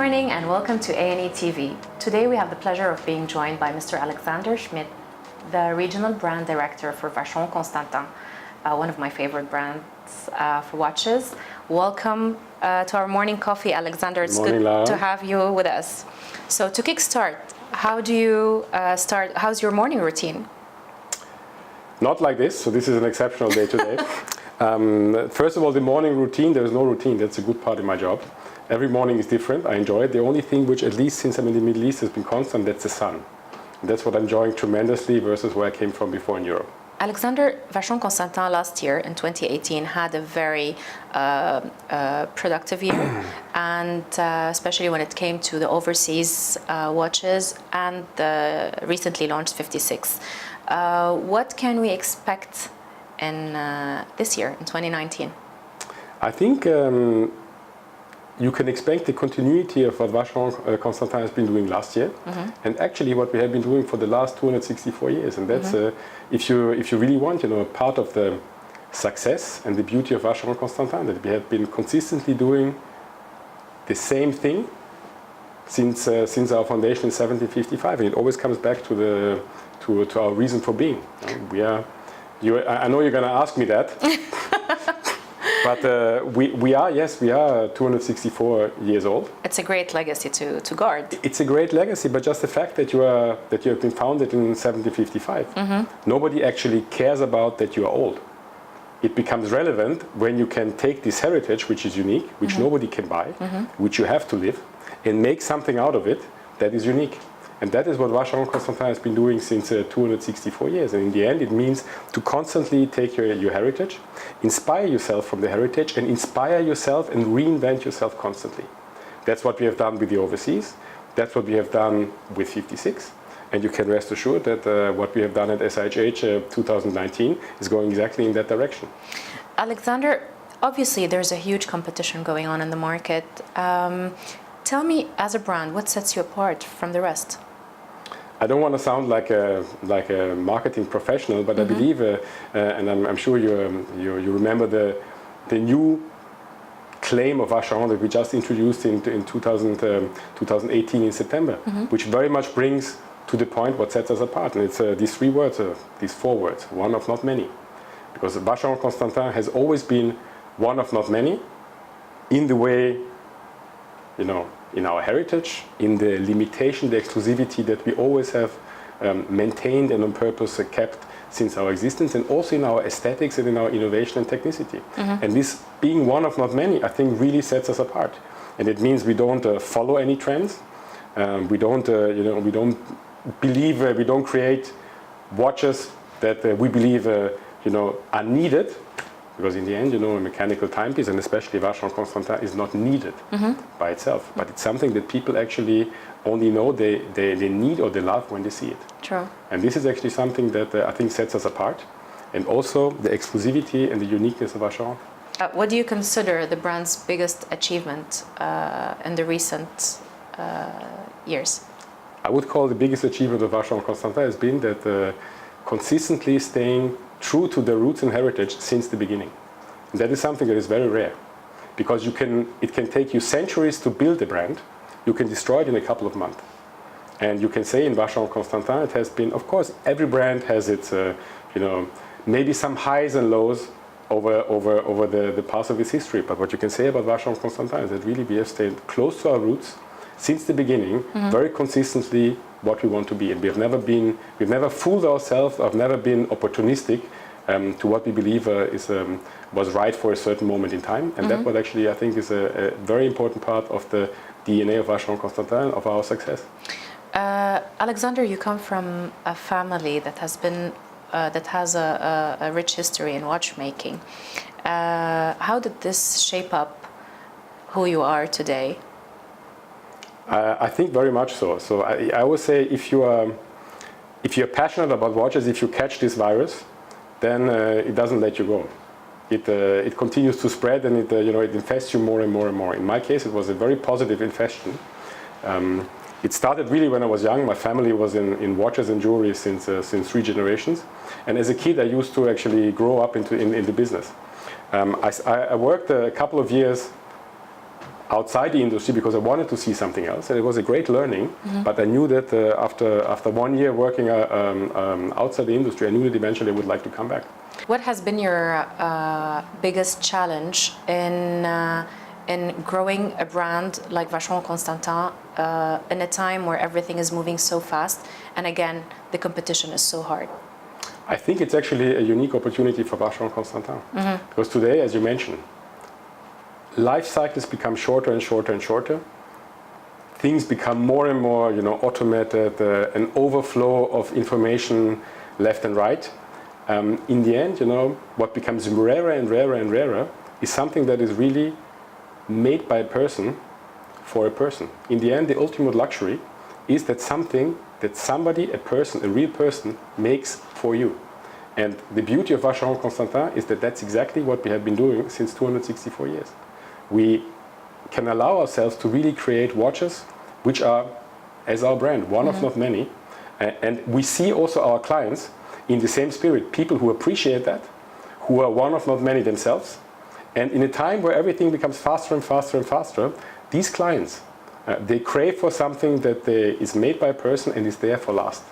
morning and welcome to A&E TV. Today we have the pleasure of being joined by Mr. Alexander Schmidt, the Regional Brand Director for Vacheron Constantin, one of my favorite brands for watches. Welcome to our morning coffee, Alexander. It's Morning, good Lara. to have you with us. So to kickstart, how do you start? How's your morning routine? Not like this, so this is an exceptional day today. First of all, the morning routine, there is no routine. That's a good part of my job. Every morning is different. I enjoy it. The only thing which, at least since I'm in the Middle East, has been constant, that's the sun. And that's what I'm enjoying tremendously versus where I came from before in Europe. Alexander, Vacheron Constantin last year in 2018 had a very productive year, and especially when it came to the overseas watches and the recently launched 56. What can we expect in this year, in 2019? I think you can expect the continuity of what Vacheron Constantin has been doing last year, and actually what we have been doing for the last 264 years. And that's, if you really want, a part of the success and the beauty of Vacheron Constantin, that we have been consistently doing the same thing since our foundation in 1755, and it always comes back to our reason for being. I know you're going to ask me that. But we are 264 years old. It's a great legacy to guard. It's a great legacy, but just the fact that you have been founded in 1755, nobody actually cares about that you are old. It becomes relevant when you can take this heritage, which is unique, which nobody can buy, which you have to live, and make something out of it that is unique. And that is what Vacheron Constantin has been doing since 264 years. And in the end, it means to constantly take your heritage, inspire yourself from the heritage, and inspire yourself and reinvent yourself constantly. That's what we have done with the overseas. That's what we have done with 56. And you can rest assured that what we have done at SIHH 2019 is going exactly in that direction. Alexander, obviously there's a huge competition going on in the market. Tell me, as a brand, what sets you apart from the rest? I don't want to sound like a marketing professional, but I believe, and I'm sure you remember the new claim of Vacheron that we just introduced in 2018 in September, which very much brings to the point what sets us apart. And it's these three words, these four words, one of not many. Because Vacheron Constantin has always been one of not many in the way, in our heritage, in the limitation, the exclusivity that we always have maintained and on purpose kept since our existence, and also in our aesthetics and in our innovation and technicity. And this being one of not many, I think, really sets us apart. And it means we don't follow any trends. We don't create watches that we believe, are needed. Because in the end, a mechanical timepiece, and especially Vacheron Constantin, is not needed by itself. But it's something that people actually only know they need or they love when they see it. True. And this is actually something that I think sets us apart. And also the exclusivity and the uniqueness of Vacheron. What do you consider the brand's biggest achievement in the recent years? I would call the biggest achievement of Vacheron Constantin has been that consistently staying true to the roots and heritage since the beginning. And that is something that is very rare, because it can take you centuries to build a brand. You can destroy it in a couple of months. And you can say in Vacheron Constantin it has been, of course, every brand has its, maybe some highs and lows over the past of its history. But what you can say about Vacheron Constantin is that really we have stayed close to our roots since the beginning, very consistently what we want to be. And we've never fooled ourselves, I've never been opportunistic to what we believe was right for a certain moment in time. And that's what actually I think is a very important part of the DNA of Vacheron Constantin, of our success. Alexander, you come from a family that has a rich history in watchmaking. How did this shape up who you are today? I think very much so. So I always say if you're passionate about watches, if you catch this virus, then it doesn't let you go. It continues to spread, and it infests you more and more and more. In my case, it was a very positive infection. It started really when I was young. My family was in watches and jewelry since 3 generations, and as a kid, I used to actually grow up in the business. I worked a couple of years outside the industry because I wanted to see something else, and it was a great learning. But I knew that after 1 year working outside the industry, I knew that eventually I would like to come back. What has been your biggest challenge in growing a brand like Vacheron Constantin in a time where everything is moving so fast, and again, the competition is so hard? I think it's actually a unique opportunity for Vacheron Constantin. Because today, as you mentioned, life cycles become shorter and shorter and shorter. Things become more and more, automated, an overflow of information left and right. In the end, what becomes rarer and rarer and rarer is something that is really made by a person for a person. In the end, the ultimate luxury is that something that somebody, a person, a real person, makes for you. And the beauty of Vacheron Constantin is that that's exactly what we have been doing since 264 years. We can allow ourselves to really create watches which are, as our brand, one of not many. And we see also our clients in the same spirit, people who appreciate that, who are one of not many themselves. And in a time where everything becomes faster and faster and faster, these clients, they crave for something that is made by a person and is there for last.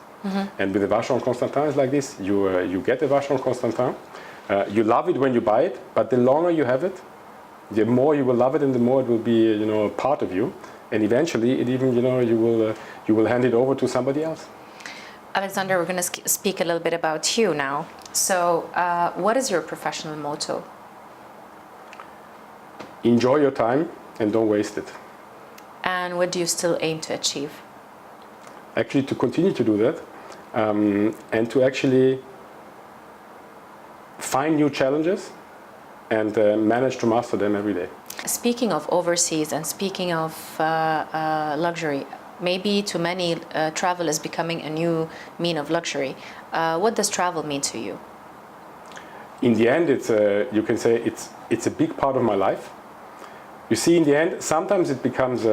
And with the Vacheron Constantin, it's like this. You get a Vacheron Constantin, you love it when you buy it, but the longer you have it, the more you will love it and the more it will be, a part of you. And eventually, it even, you will hand it over to somebody else. Alexander, we're going to speak a little bit about you now. So, what is your professional motto? Enjoy your time and don't waste it. And what do you still aim to achieve? Actually, to continue to do that and to actually find new challenges and manage to master them every day. Speaking of overseas and speaking of luxury, maybe to many travel is becoming a new mean of luxury. What does travel mean to you? In the end, you can say it's a big part of my life. You see, in the end, sometimes it becomes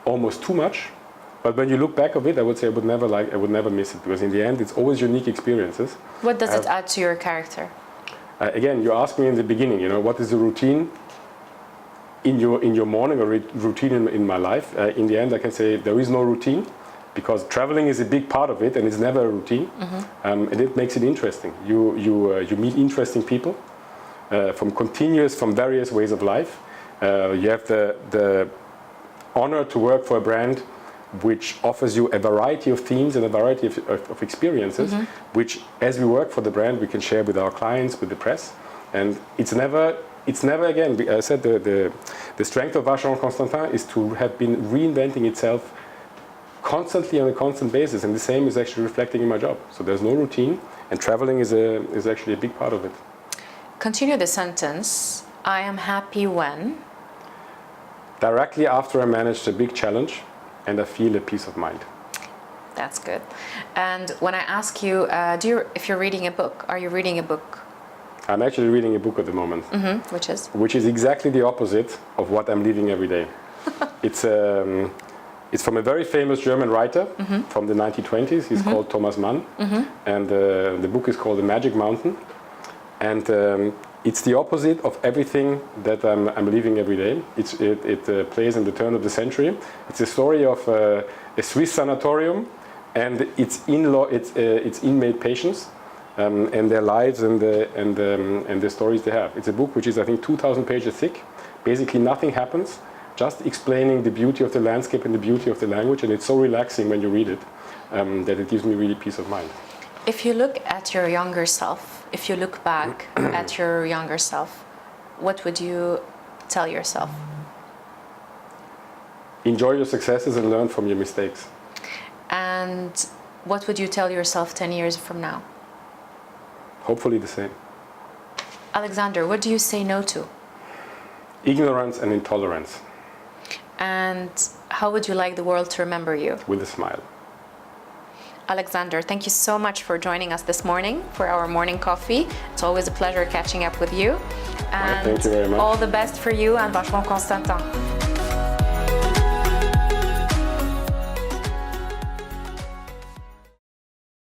almost too much. But when you look back of it, I would say I would never miss it, because in the end, it's always unique experiences. What does it add to your character? Again, you asked me in the beginning, what is the routine in your morning or routine in my life? In the end, I can say there is no routine, because traveling is a big part of it, and it's never a routine, and it makes it interesting. You meet interesting people from various ways of life. You have the honor to work for a brand which offers you a variety of themes and a variety of experiences, which, as we work for the brand, we can share with our clients, with the press. And it's never again, I said the strength of Vacheron Constantin is to have been reinventing itself constantly on a constant basis, and the same is actually reflecting in my job. So there's no routine, and traveling is actually a big part of it. Continue the sentence. I am happy when? Directly after I managed a big challenge and I feel a peace of mind. That's good. And when I ask you, if you're reading a book, are you reading a book? I'm actually reading a book at the moment. Which is? Which is exactly the opposite of what I'm living every day. It's from a very famous German writer from the 1920s. He's called Thomas Mann. And the book is called The Magic Mountain. And it's the opposite of everything that I'm living every day. It plays in the turn of the century. It's a story of a Swiss sanatorium and its inmate patients and their lives and the stories they have. It's a book which is, I think, 2,000 pages thick. Basically, nothing happens, just explaining the beauty of the landscape and the beauty of the language. And it's so relaxing when you read it that it gives me really peace of mind. If you look at your younger self, if you look back at your younger self, what would you tell yourself? Enjoy your successes and learn from your mistakes. And what would you tell yourself 10 years from now? Hopefully the same. Alexander, what do you say no to? Ignorance and intolerance. And how would you like the world to remember you? With a smile. Alexander, thank you so much for joining us this morning for our morning coffee. It's always a pleasure catching up with you. And thank you very much. All the best for you and Vacheron Constantin.